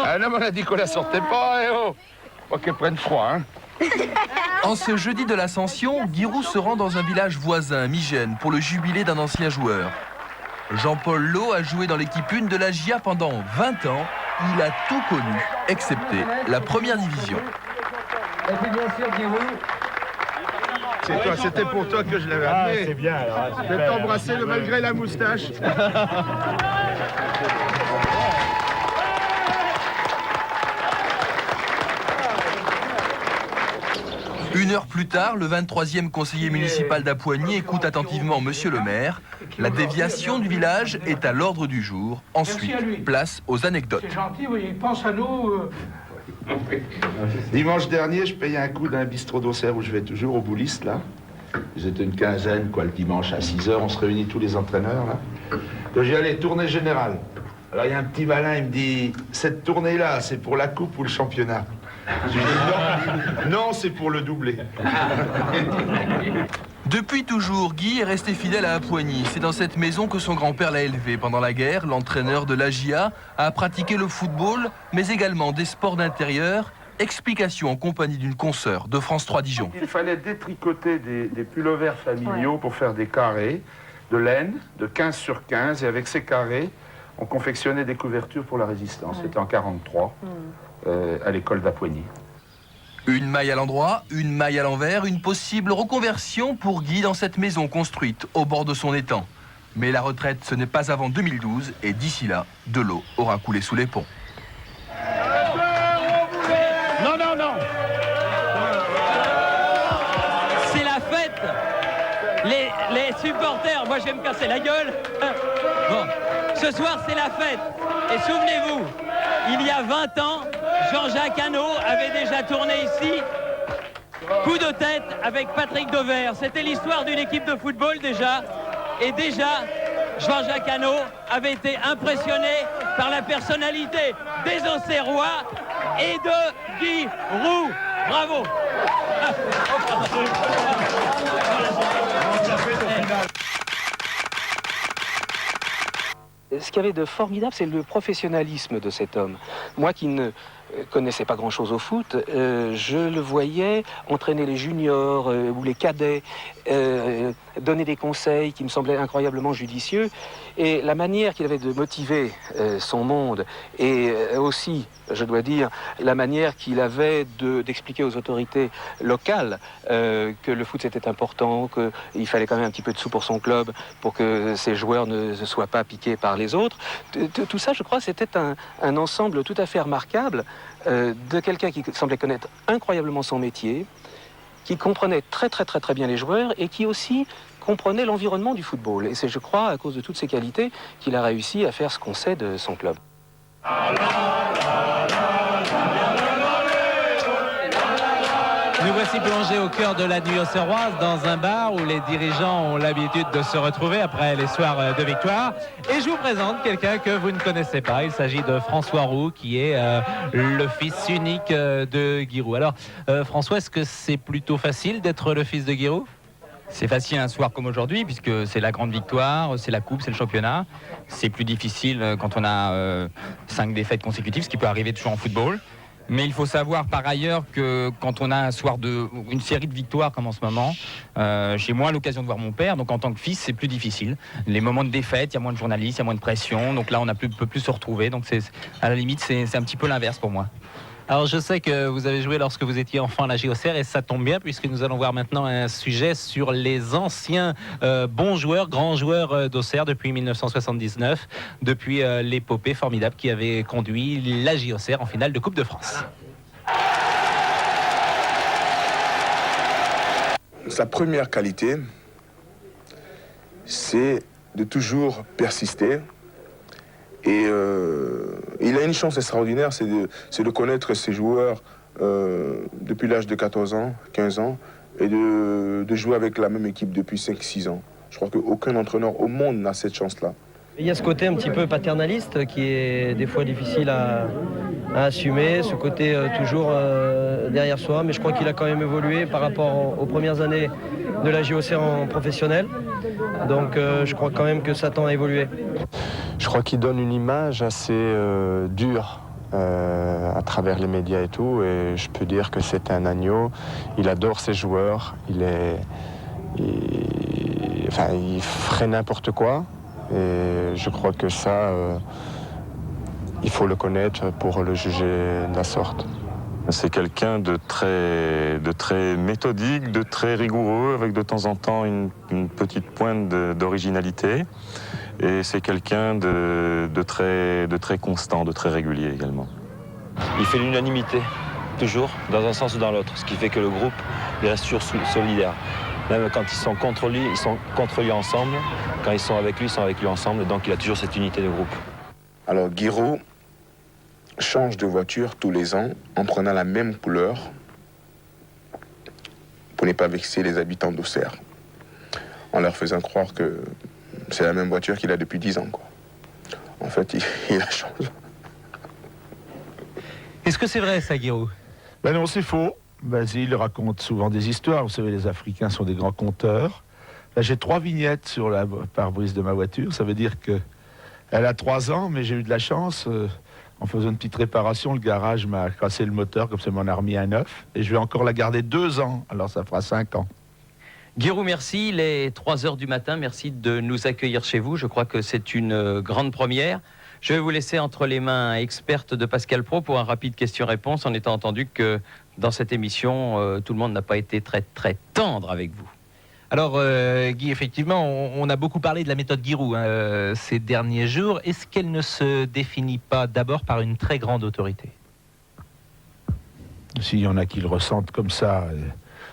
Ah non, mais on a dit qu'on la sortait pas, eh oh. Faut qu'elle prenne froid, hein. En ce jeudi de l'Ascension, Giroud se rend dans un village voisin, Migène, pour le jubilé d'un ancien joueur. Jean-Paul Lot a joué dans l'équipe 1 de la GIA pendant 20 ans. Il a tout connu, excepté la première division. Et puis bien sûr, Giroud. C'était pour toi que je l'avais amené. C'est bien, alors. Je vais t'embrasser malgré la moustache. Une heure plus tard, le 23e conseiller municipal d'Apoigny écoute attentivement Monsieur le maire. La déviation du village est à l'ordre du jour. Ensuite, place aux anecdotes. C'est gentil, oui, il pense à nous. Dimanche dernier, je payais un coup d'un bistrot d'Auxerre où je vais toujours, au Bouliste, là. Ils étaient une quinzaine, quoi, le dimanche à 6h, on se réunit tous les entraîneurs, là. Donc j'y allais, tournée générale. Alors il y a un petit malin, il me dit, cette tournée-là, c'est pour la coupe ou le championnat? Je lui dis non, c'est pour le doublé. Depuis toujours, Guy est resté fidèle à Apoigny. C'est dans cette maison que son grand-père l'a élevé. Pendant la guerre, l'entraîneur de l'AGIA a pratiqué le football, mais également des sports d'intérieur. Explication en compagnie d'une consoeur de France 3 Dijon. Il fallait détricoter des pullovers familiaux pour faire des carrés de laine de 15 sur 15. Et avec ces carrés, on confectionnait des couvertures pour la résistance. C'était en 1943. À l'école d'Apoigny. Une maille à l'endroit, une maille à l'envers, une possible reconversion pour Guy dans cette maison construite au bord de son étang. Mais la retraite, ce n'est pas avant 2012 et d'ici là, de l'eau aura coulé sous les ponts. Non. C'est la fête. Les supporters, moi je vais me casser la gueule. Bon, ce soir c'est la fête. Et souvenez-vous, il y a 20 ans, Jean-Jacques Hano avait déjà tourné ici, coup de tête avec Patrick Devers. C'était l'histoire d'une équipe de football déjà. Et déjà, Jean-Jacques Hano avait été impressionné par la personnalité des Auxerrois et de Guy Roux. Bravo. Ce qu'il y avait de formidable, c'est le professionnalisme de cet homme. Moi qui ne connaissais pas grand-chose au foot, je le voyais entraîner les juniors ou les cadets, donner des conseils qui me semblaient incroyablement judicieux. Et la manière qu'il avait de motiver son monde, et aussi, je dois dire, la manière qu'il avait d'expliquer aux autorités locales que le foot c'était important, qu'il fallait quand même un petit peu de sous pour son club, pour que ses joueurs ne soient pas piqués par les autres. Tout ça, je crois, c'était un ensemble tout à fait remarquable de quelqu'un qui semblait connaître incroyablement son métier, qui comprenait très bien les joueurs et qui aussi comprenait l'environnement du football. Et c'est, je crois, à cause de toutes ces qualités qu'il a réussi à faire ce qu'on sait de son club. Nous voici plongés au cœur de la nuit auxerroise dans un bar où les dirigeants ont l'habitude de se retrouver après les soirs de victoire. Et je vous présente quelqu'un que vous ne connaissez pas. Il s'agit de François Roux, qui est le fils unique de Giroud. Alors, François, est-ce que c'est plutôt facile d'être le fils de Giroud ? C'est facile un soir comme aujourd'hui, puisque c'est la grande victoire, c'est la coupe, c'est le championnat. C'est plus difficile quand on a 5 défaites consécutives, ce qui peut arriver toujours en football. Mais il faut savoir par ailleurs que quand on a un soir une série de victoires comme en ce moment, j'ai moins l'occasion de voir mon père, donc en tant que fils c'est plus difficile. Les moments de défaite, il y a moins de journalistes, il y a moins de pression, donc là on peut plus se retrouver, donc à la limite c'est un petit peu l'inverse pour moi. Alors je sais que vous avez joué lorsque vous étiez enfant à la JOCR et ça tombe bien puisque nous allons voir maintenant un sujet sur les anciens bons joueurs, grands joueurs d'Auxerre depuis 1979, depuis l'épopée formidable qui avait conduit la JOCR en finale de Coupe de France. Sa première qualité, c'est de toujours persister. Et il a une chance extraordinaire, c'est de connaître ses joueurs depuis l'âge de 14 ans, 15 ans, et de jouer avec la même équipe depuis 5-6 ans. Je crois qu'aucun entraîneur au monde n'a cette chance-là. Il y a ce côté un petit peu paternaliste qui est des fois difficile à assumer, ce côté toujours derrière soi, mais je crois qu'il a quand même évolué par rapport aux premières années de la JOCR en professionnel. Donc je crois quand même que ça tend à évoluer. Je crois qu'il donne une image assez dure à travers les médias et tout, et je peux dire que c'est un agneau. Il adore ses joueurs, il ferait n'importe quoi, et je crois que ça, il faut le connaître pour le juger de la sorte. C'est quelqu'un de très méthodique, de très rigoureux, avec de temps en temps une petite pointe d'originalité. Et c'est quelqu'un de très constant, de très régulier également. Il fait l'unanimité, toujours, dans un sens ou dans l'autre. Ce qui fait que le groupe il reste toujours solidaire. Même quand ils sont contre lui ensemble. Quand ils sont avec lui ensemble. Donc il a toujours cette unité de groupe. Alors Guiraud change de voiture tous les ans en prenant la même couleur pour ne pas vexer les habitants d'Auxerre, en leur faisant croire que c'est la même voiture qu'il a depuis 10 ans, quoi. En fait, il a changé. Est-ce que c'est vrai ça, Guiraud? Ben non, c'est faux. Basile raconte souvent des histoires. Vous savez, les Africains sont des grands conteurs. Là, j'ai 3 vignettes sur la pare-brise de ma voiture. Ça veut dire que elle a 3 ans, mais j'ai eu de la chance. En faisant une petite réparation, le garage m'a cassé le moteur, comme ça m'en a remis un neuf. Et je vais encore la garder 2 ans, alors ça fera 5 ans. Guiraud, merci. Il est 3h du matin. Merci de nous accueillir chez vous. Je crois que c'est une grande première. Je vais vous laisser entre les mains expertes de Pascal Praud pour un rapide question-réponse, en étant entendu que dans cette émission, tout le monde n'a pas été très tendre avec vous. Alors, Guy, effectivement, on a beaucoup parlé de la méthode Giroud ces derniers jours. Est-ce qu'elle ne se définit pas d'abord par une très grande autorité? S'il y en a qui le ressentent comme ça,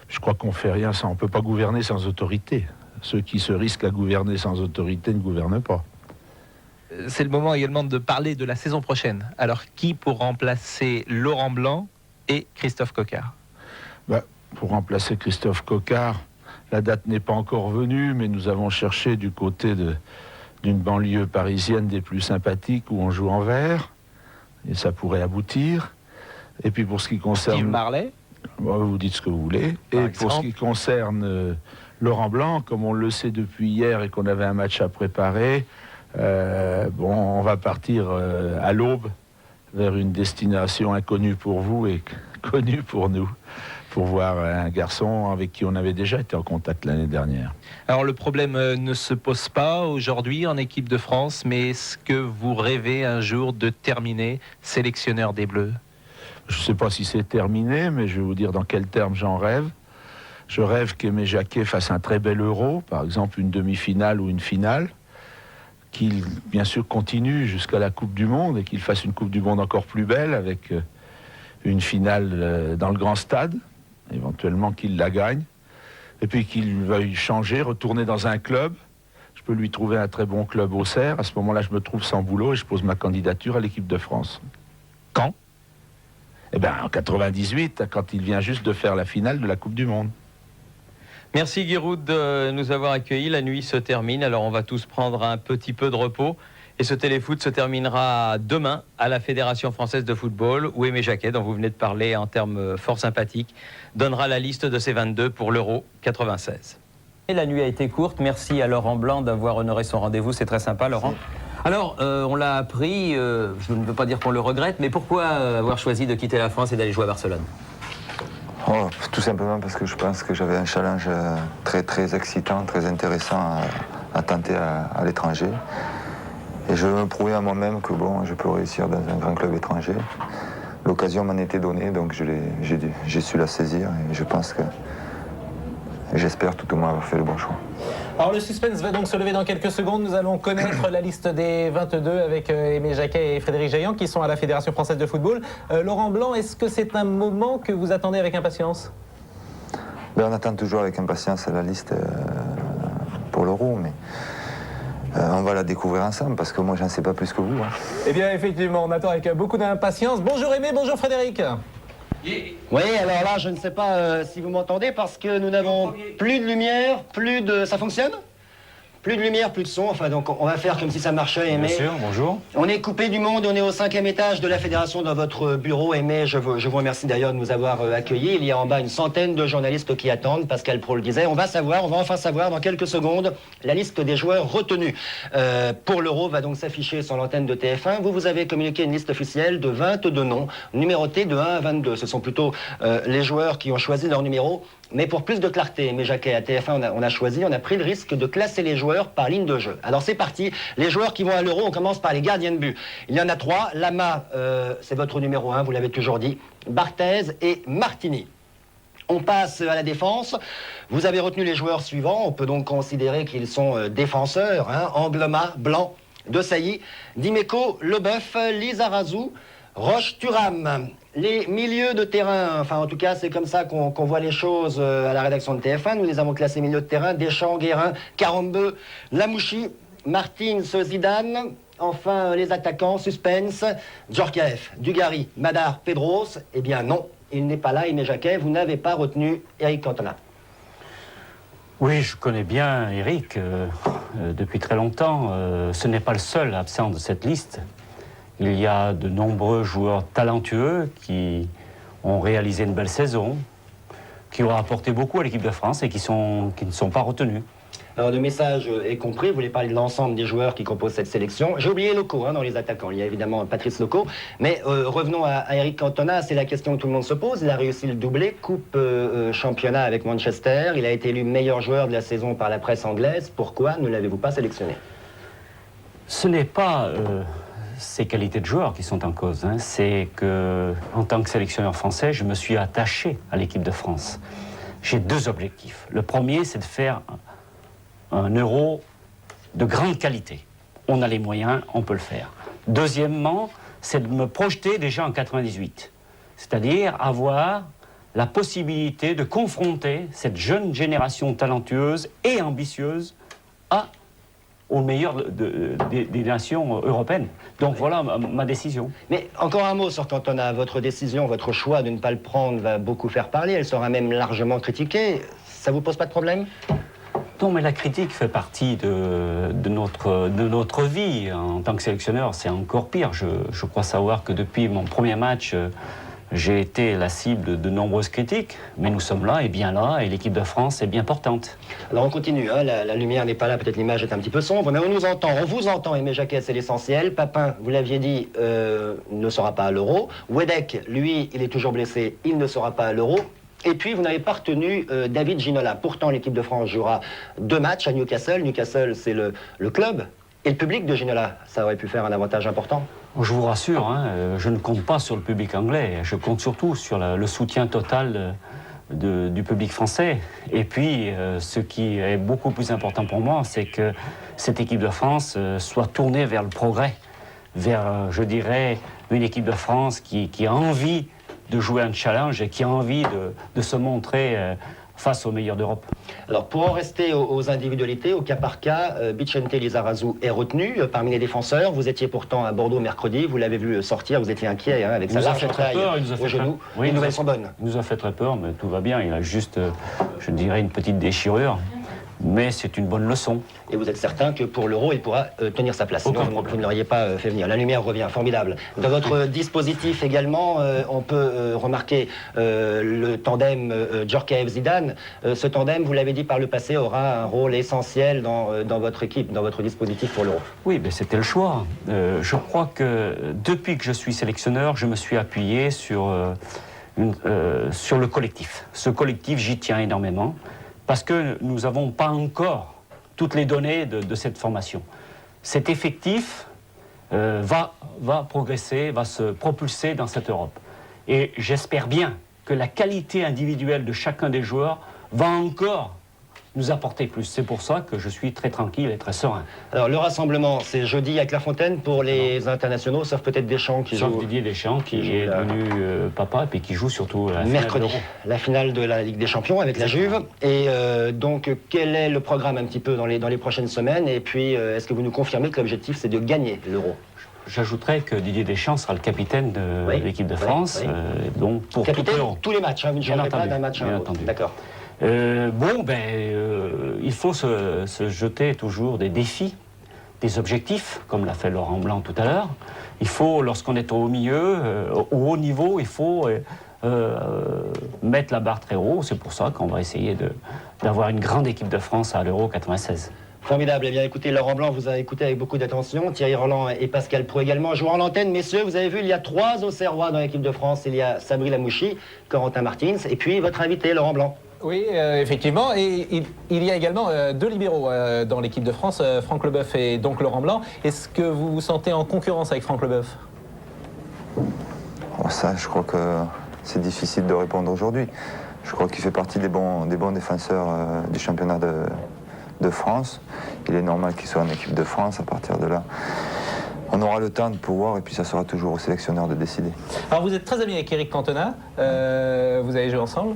je crois qu'on fait rien sans. On ne peut pas gouverner sans autorité. Ceux qui se risquent à gouverner sans autorité ne gouvernent pas. C'est le moment également de parler de la saison prochaine. Alors, qui pour remplacer Laurent Blanc et Christophe Coquard? Pour remplacer Christophe Coquard, la date n'est pas encore venue, mais nous avons cherché du côté d'une banlieue parisienne des plus sympathiques où on joue en vert, et ça pourrait aboutir. Et puis pour ce qui concerne... Steve Marley? Vous dites ce que vous voulez. Et pour ce qui concerne Laurent Blanc, comme on le sait depuis hier et qu'on avait un match à préparer, on va partir à l'aube vers une destination inconnue pour vous et connue pour nous, pour voir un garçon avec qui on avait déjà été en contact l'année dernière. Alors le problème ne se pose pas aujourd'hui en équipe de France, mais est-ce que vous rêvez un jour de terminer sélectionneur des Bleus? Je ne sais pas si c'est terminé, mais je vais vous dire dans quels termes j'en rêve. Je rêve qu'Aimé Jacquet fasse un très bel Euro, par exemple une demi-finale ou une finale, qu'il, bien sûr, continue jusqu'à la Coupe du Monde et qu'il fasse une Coupe du Monde encore plus belle avec une finale dans le grand stade, éventuellement qu'il la gagne, et puis qu'il veuille changer, retourner dans un club. Je peux lui trouver un très bon club Auxerre. À ce moment-là, je me trouve sans boulot et je pose ma candidature à l'équipe de France. Quand? Eh bien, en 98, quand il vient juste de faire la finale de la Coupe du Monde. Merci Giroud de nous avoir accueillis. La nuit se termine, alors on va tous prendre un petit peu de repos. Et ce téléfoot se terminera demain à la Fédération Française de Football, où Aimé Jacquet, dont vous venez de parler en termes fort sympathiques, donnera la liste de ses 22 pour l'Euro 96. Et la nuit a été courte. Merci à Laurent Blanc d'avoir honoré son rendez-vous. C'est très sympa, Laurent. Alors, on l'a appris, je ne veux pas dire qu'on le regrette, mais pourquoi avoir choisi de quitter la France et d'aller jouer à Barcelone? Tout simplement parce que je pense que j'avais un challenge très excitant, très intéressant à tenter à l'étranger. Et je veux me prouver à moi-même que bon, je peux réussir dans un grand club étranger. L'occasion m'en était donnée, donc j'ai su la saisir et je pense que j'espère tout au moins avoir fait le bon choix. Alors le suspense va donc se lever dans quelques secondes. Nous allons connaître la liste des 22 avec Aimé Jacquet et Frédéric Jaillant qui sont à la Fédération Française de Football. Laurent Blanc, est-ce que c'est un moment que vous attendez avec impatience? On attend toujours avec impatience la liste pour l'Euro, mais on va la découvrir ensemble parce que moi j'en sais pas plus que vous. Eh bien effectivement, on attend avec beaucoup d'impatience. Bonjour Aimé, bonjour Frédéric. Oui, alors là, je ne sais pas si vous m'entendez parce que nous n'avons plus de lumière, plus de... Ça fonctionne? Plus de lumière, plus de son. Enfin, donc on va faire comme si ça marchait, Aimé. Bien sûr, bonjour. On est coupé du monde, on est au 5e étage de la Fédération dans votre bureau. Aimé, je vous remercie d'ailleurs de nous avoir accueillis. Il y a en bas une centaine de journalistes qui attendent. Pascal Pro le disait. On va enfin savoir dans quelques secondes la liste des joueurs retenus. Pour l'Euro va donc s'afficher sur l'antenne de TF1. Vous avez communiqué une liste officielle de 22 noms, numérotés de 1 à 22. Ce sont plutôt les joueurs qui ont choisi leur numéro. Mais pour plus de clarté, Aimé Jacquet, à TF1, on a pris le risque de classer les joueurs par ligne de jeu. Alors c'est parti, les joueurs qui vont à l'Euro, on commence par les gardiens de but. Il y en a 3, Lama, c'est votre numéro 1, vous l'avez toujours dit, Barthez et Martini. On passe à la défense. Vous avez retenu les joueurs suivants, on peut donc considérer qu'ils sont défenseurs, Angloma, Blanc, Desailly, Dimeco, Leboeuf, Lizarazu, Roche-Thuram. Les milieux de terrain, enfin en tout cas c'est comme ça qu'on voit les choses à la rédaction de TF1. Nous les avons classés milieux de terrain, Deschamps, Guérin, Carambeu, Lamouchi, Martins, Zidane. Enfin les attaquants, suspense, Djorkaeff, Dugarry, Madar, Pedros. Eh bien non, il n'est pas là, Aimé Jacquet, vous n'avez pas retenu Eric Cantona. Oui, je connais bien Eric depuis très longtemps. Ce n'est pas le seul absent de cette liste. Il y a de nombreux joueurs talentueux qui ont réalisé une belle saison, qui ont apporté beaucoup à l'équipe de France et qui ne sont pas retenus. Alors le message est compris, vous voulez parler de l'ensemble des joueurs qui composent cette sélection. J'ai oublié Loco dans les attaquants, il y a évidemment Patrice Loco, mais revenons à Eric Cantona, c'est la question que tout le monde se pose. Il a réussi le doublé, coupe championnat avec Manchester, il a été élu meilleur joueur de la saison par la presse anglaise. Pourquoi ne l'avez-vous pas sélectionné? Ce n'est pas ces qualités de joueur qui sont en cause, c'est que, en tant que sélectionneur français, je me suis attaché à l'équipe de France. J'ai 2 objectifs. Le premier, c'est de faire un Euro de grande qualité. On a les moyens, on peut le faire. Deuxièmement, c'est de me projeter déjà en 98. C'est-à-dire avoir la possibilité de confronter cette jeune génération talentueuse et ambitieuse au meilleur des nations européennes. Donc voilà ma décision. Mais encore un mot sur Cantona. Votre décision, votre choix de ne pas le prendre va beaucoup faire parler. Elle sera même largement critiquée. Ça vous pose pas de problème? Non, mais la critique fait partie de notre vie. En tant que sélectionneur, c'est encore pire. Je crois savoir que depuis mon premier match, j'ai été la cible de nombreuses critiques, mais nous sommes là, et bien là, et l'équipe de France est bien portante. Alors on continue, la lumière n'est pas là, peut-être l'image est un petit peu sombre, mais on vous entend, Aimé Jacquet, c'est l'essentiel. Papin, vous l'aviez dit, ne sera pas à l'Euro. Wedek, lui, il est toujours blessé, il ne sera pas à l'Euro. Et puis, vous n'avez pas retenu David Ginola. Pourtant, l'équipe de France jouera 2 matchs à Newcastle. Newcastle, c'est le club. Et le public de Ginola, ça aurait pu faire un avantage important. Je vous rassure, je ne compte pas sur le public anglais. Je compte surtout sur le soutien total du public français. Et puis, ce qui est beaucoup plus important pour moi, c'est que cette équipe de France soit tournée vers le progrès, vers, je dirais, une équipe de France qui a envie de jouer un challenge et qui a envie de se montrer face aux meilleurs d'Europe. Alors, pour en rester aux individualités, au cas par cas, Bicente Lizarazu est retenu parmi les défenseurs. Vous étiez pourtant à Bordeaux mercredi, vous l'avez vu sortir, vous étiez inquiet avec sa large taille au genou. Oui, les nouvelles sont bonnes. Il nous a fait très peur, mais tout va bien. Il a juste, je dirais, une petite déchirure. Mais c'est une bonne leçon. Et vous êtes certain que pour l'Euro, il pourra tenir sa place. Sinon, vous ne l'auriez pas fait venir. La lumière revient, formidable. Dans votre dispositif également, on peut remarquer le tandem Djorkaeff-Zidane. Ce tandem, vous l'avez dit par le passé, aura un rôle essentiel dans votre équipe, dans votre dispositif pour l'Euro. Oui, mais c'était le choix. Je crois que depuis que je suis sélectionneur, je me suis appuyé sur le collectif. Ce collectif, j'y tiens énormément. Parce que nous n'avons pas encore toutes les données de cette formation. Cet effectif va progresser, va se propulser dans cette Europe. Et j'espère bien que la qualité individuelle de chacun des joueurs va encore nous apporter plus. C'est pour ça que je suis très tranquille et très serein. Alors le rassemblement, c'est jeudi à Clairefontaine pour les internationaux, sauf peut-être Deschamps qui joue... Sauf Didier Deschamps qui est devenu papa et puis qui joue surtout la mercredi, la finale de la Ligue des Champions avec la Juve. Et donc quel est le programme un petit peu dans les prochaines semaines? Et puis est-ce que vous nous confirmez que l'objectif c'est de gagner l'Euro? J'ajouterais que Didier Deschamps sera le capitaine de l'équipe de France. Donc pour capitaine tous les matchs, hein, vous ne changerez pas d'un match à un autre. D'accord. Il faut se jeter toujours des défis, des objectifs, comme l'a fait Laurent Blanc tout à l'heure. Il faut, lorsqu'on est au milieu, au haut niveau, il faut mettre la barre très haut. C'est pour ça qu'on va essayer d'avoir une grande équipe de France à l'Euro 96. Formidable. Eh bien, écoutez, Laurent Blanc vous a écouté avec beaucoup d'attention. Thierry Roland et Pascal Pro également jouant à l'antenne. Messieurs, vous avez vu, il y a 3 Auxerrois dans l'équipe de France. Il y a Sabri Lamouchi, Corentin Martins et puis votre invité, Laurent Blanc. Oui, effectivement. Et il y a également 2 libéraux dans l'équipe de France, Franck Leboeuf et donc Laurent Blanc. Est-ce que vous vous sentez en concurrence avec Franck Leboeuf? Ça, je crois que c'est difficile de répondre aujourd'hui. Je crois qu'il fait partie des bons défenseurs du championnat de France. Il est normal qu'il soit en équipe de France. À partir de là, on aura le temps de pouvoir, et puis ça sera toujours au sélectionneur de décider. Alors vous êtes très ami avec Eric Cantona, vous avez joué ensemble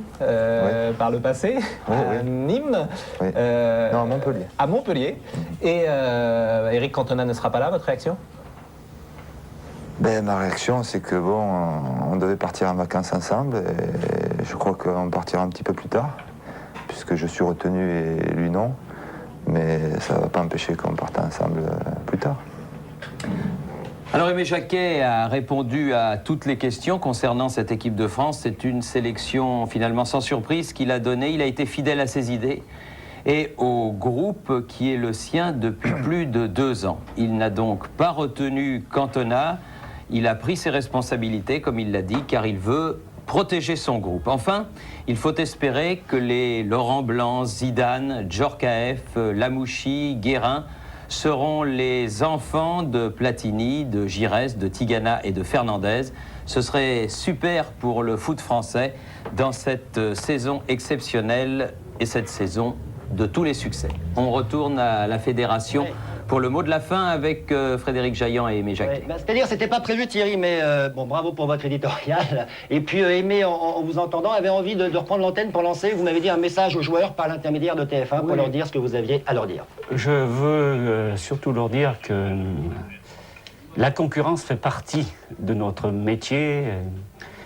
par le passé, à Nîmes, non, à Montpellier. À Montpellier. Et Eric Cantona ne sera pas là, votre réaction? Ma réaction, c'est que on devait partir en vacances ensemble, et je crois qu'on partira un petit peu plus tard, puisque je suis retenu et lui non, mais ça ne va pas empêcher qu'on parte ensemble plus tard. Alors Aimé Jacquet a répondu à toutes les questions concernant cette équipe de France. C'est une sélection finalement sans surprise qu'il a donnée. Il a été fidèle à ses idées et au groupe qui est le sien depuis plus de 2 ans. Il n'a donc pas retenu Cantona. Il a pris ses responsabilités, comme il l'a dit, car il veut protéger son groupe. Enfin, il faut espérer que les Laurent Blanc, Zidane, Djorkaeff, Lamouchi, Guérin seront les enfants de Platini, de Giresse, de Tigana et de Fernandez. Ce serait super pour le foot français dans cette saison exceptionnelle et cette saison de tous les succès. On retourne à la fédération pour le mot de la fin avec Frédéric Jaillant et Aimé Jacquet. C'est-à-dire, c'était pas prévu Thierry, mais bon, bravo pour votre éditorial. Et puis Aimé, en vous entendant, avait envie de reprendre l'antenne pour lancer, vous m'avez dit, un message aux joueurs par l'intermédiaire de TF1 pour leur dire ce que vous aviez à leur dire. Je veux surtout leur dire que la concurrence fait partie de notre métier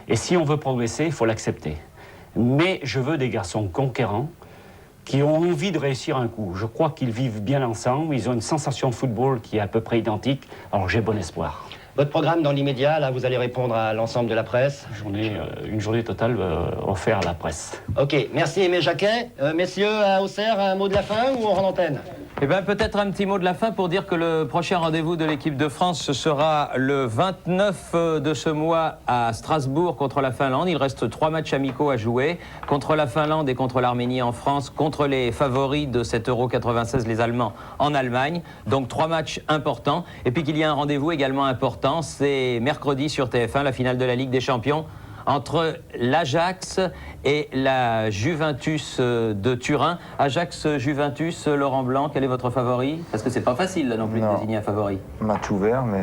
et si on veut progresser, il faut l'accepter. Mais je veux des garçons conquérants qui ont envie de réussir un coup. Je crois qu'ils vivent bien ensemble, ils ont une sensation de football qui est à peu près identique, alors j'ai bon espoir. Votre programme dans l'immédiat, là, vous allez répondre à l'ensemble de la presse? Une journée totale offerte à la presse. Ok, merci Aimé Jacquet. Messieurs, à Auxerre, un mot de la fin ou on rend l'antenne? Eh bien, peut-être un petit mot de la fin pour dire que le prochain rendez-vous de l'équipe de France, ce sera le 29 de ce mois à Strasbourg contre la Finlande. Il reste 3 matchs amicaux à jouer, contre la Finlande et contre l'Arménie en France, contre les favoris de cet Euro 96, les Allemands, en Allemagne. Donc 3 matchs importants. Et puis qu'il y a un rendez-vous également important, c'est mercredi sur TF1, la finale de la Ligue des Champions, entre l'Ajax et la Juventus de Turin. Ajax-Juventus, Laurent Blanc, quel est votre favori? Parce que c'est pas facile là non plus de désigner un favori. Match ouvert, mais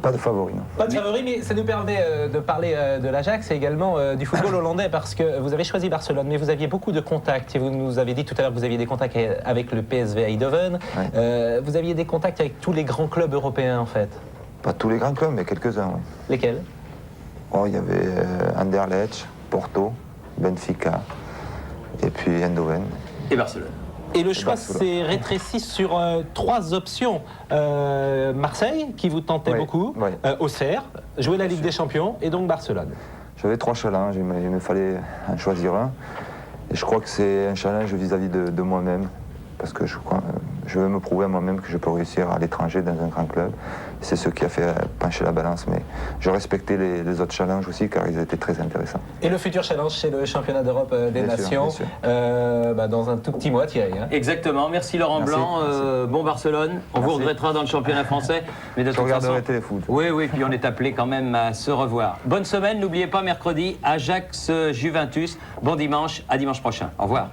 pas de favori. Non. Pas de favori, mais ça nous permet de parler de l'Ajax et également du football hollandais, parce que vous avez choisi Barcelone, mais vous aviez beaucoup de contacts. Et vous nous avez dit tout à l'heure que vous aviez des contacts avec le PSV Eindhoven. Vous aviez des contacts avec tous les grands clubs européens en fait? Pas tous les grands clubs, mais quelques-uns, oui. Lesquels? Il y avait Anderlecht, Porto, Benfica, et puis Eindhoven. Et Barcelone. Et le choix s'est rétréci sur 3 options. Marseille, qui vous tentait beaucoup, Auxerre, jouer la Ligue des Champions, et donc Barcelone. J'avais 3 challenges, il me fallait en choisir un. Et je crois que c'est un challenge vis-à-vis de moi-même, parce que je veux me prouver à moi-même que je peux réussir à l'étranger dans un grand club. C'est ce qui a fait pencher la balance, mais je respectais les autres challenges aussi, car ils étaient très intéressants. Et le futur challenge, c'est le championnat d'Europe des Nations, dans un tout petit mois, Thierry. Exactement, merci Laurent Blanc, bon Barcelone, on vous regrettera dans le championnat français, mais de toute façon... Téléfoot. Oui, puis on est appelé quand même à se revoir. Bonne semaine, n'oubliez pas mercredi, Ajax-Juventus, bon dimanche, à dimanche prochain, au revoir.